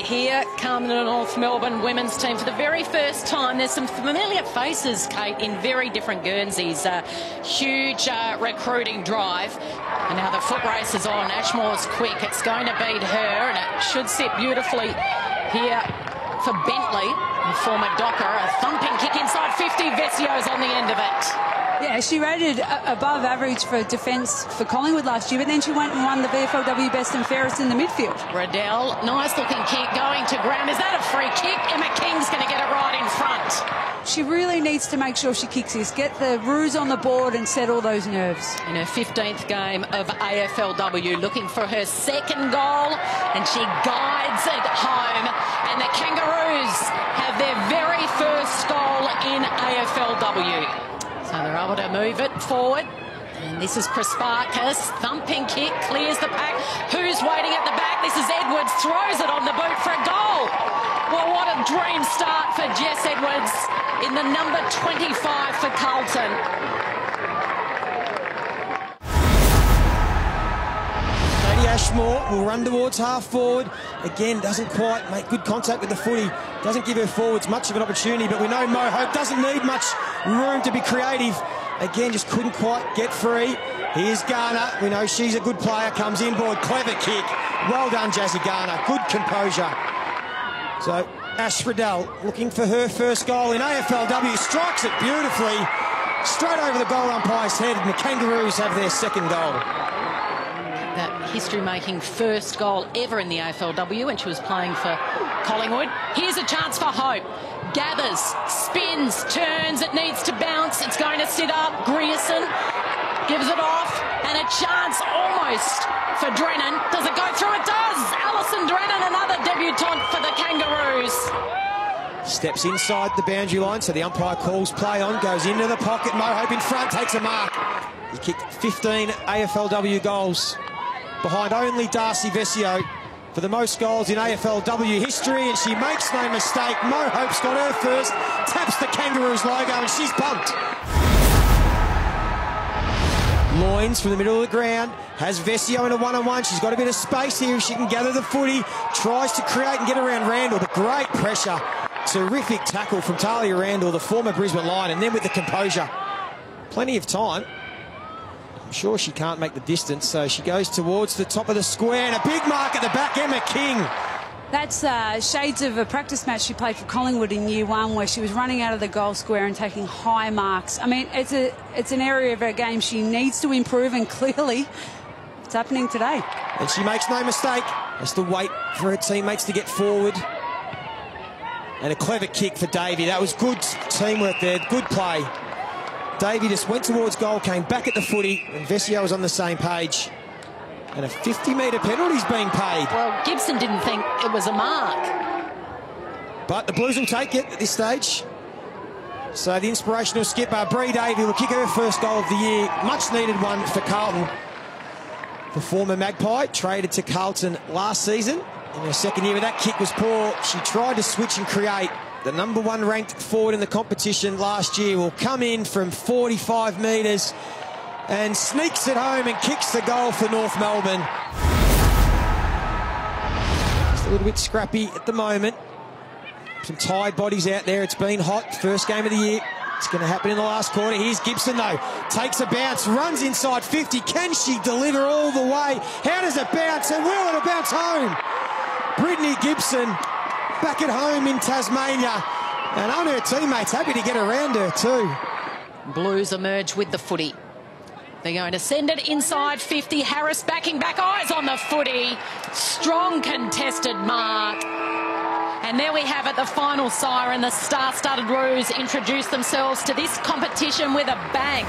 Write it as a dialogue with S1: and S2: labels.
S1: Here come the North Melbourne women's team for the very first time. There's some familiar faces, Kate, in very different Guernseys. Huge recruiting drive. And now the foot race is on. Ashmore's quick. It's going to beat her, and it should sit beautifully here for Bentley. And former Docker, a thumping kick inside 50. Vessio's on the end of it.
S2: Yeah, she rated above average for defence for Collingwood last year, but then she went and won the AFLW Best and Fairest in the midfield.
S1: Riddell, nice looking kick going to ground. Is that a free kick? Emma King's going to get it right in front.
S2: She really needs to make sure she kicks this, get the Roos on the board and settle those nerves.
S1: In her 15th game of AFLW, looking for her second goal, and she guides it home. And the Kangaroos have their very first goal in AFLW. So they're able to move it forward. And this is Prasparkas. Thumping kick, clears the pack. Who's waiting at the back? This is Edwards. Throws it on the boot for a goal. Well, what a dream start for Jess Edwards in the number 25 for Carlton.
S3: Ashmore will run towards half forward. Again, doesn't quite make good contact with the footy. Doesn't give her forwards much of an opportunity, but we know Mo Hope doesn't need much room to be creative. Again, just couldn't quite get free. Here's Garner. We know she's a good player. Comes inboard. Clever kick. Well done, Jazzy Garner. Good composure. So, Ash Riddell looking for her first goal in AFLW. Strikes it beautifully. Straight over the goal umpire's head, and the Kangaroos have their second goal.
S1: That history-making first goal ever in the AFLW when she was playing for Collingwood. Here's a chance for Hope. Gathers, spins, turns, it needs to bounce. It's going to sit up. Grierson gives it off, and a chance almost for Drennan. Does it go through? It does! Alison Drennan, another debutant for the Kangaroos.
S3: Steps inside the boundary line, so the umpire calls play on, goes into the pocket. Mo Hope in front, takes a mark. He kicked 15 AFLW goals, behind only Darcy Vessio for the most goals in AFLW history, and she makes no mistake. Mo Hope's got her first, taps the Kangaroos logo, and she's pumped. Loins from the middle of the ground, has Vessio in a one-on-one. She's got a bit of space here if she can gather the footy, tries to create and get around Randall, but great pressure. Terrific tackle from Talia Randall, the former Brisbane Lion, and then with the composure. Plenty of time. I'm sure she can't make the distance, so she goes towards the top of the square, and a big mark at the back, Emma King.
S2: That's shades of a practice match she played for Collingwood in year one, where she was running out of the goal square and taking high marks. I mean, it's an area of her game she needs to improve, and clearly it's happening today.
S3: And she makes no mistake. Has to wait for her teammates to get forward. And a clever kick for Davey. That was good teamwork there, good play. Davey just went towards goal, came back at the footy, and Vessio was on the same page. And a 50-metre penalty's being paid.
S1: Well, Gibson didn't think it was a mark.
S3: But the Blues will take it at this stage. So the inspirational skipper, Bree Davey, will kick her first goal of the year. Much needed one for Carlton. The former Magpie traded to Carlton last season. In her second year, but that kick was poor. She tried to switch and create. The number one ranked forward in the competition last year will come in from 45 metres and sneaks it home and kicks the goal for North Melbourne. Just a little bit scrappy at the moment. Some tired bodies out there. It's been hot. First game of the year. It's going to happen in the last quarter. Here's Gibson, though. Takes a bounce, runs inside 50. Can she deliver all the way? How does it bounce? And will it bounce home? Brittany Gibson back at home in Tasmania, and on her teammates happy to get around her too.
S1: Blues emerge with the footy. They're going to send it inside 50. Harris backing back, eyes on the footy. Strong contested mark. And there we have it, the final siren. The star-studded Roos introduce themselves to this competition with a bang.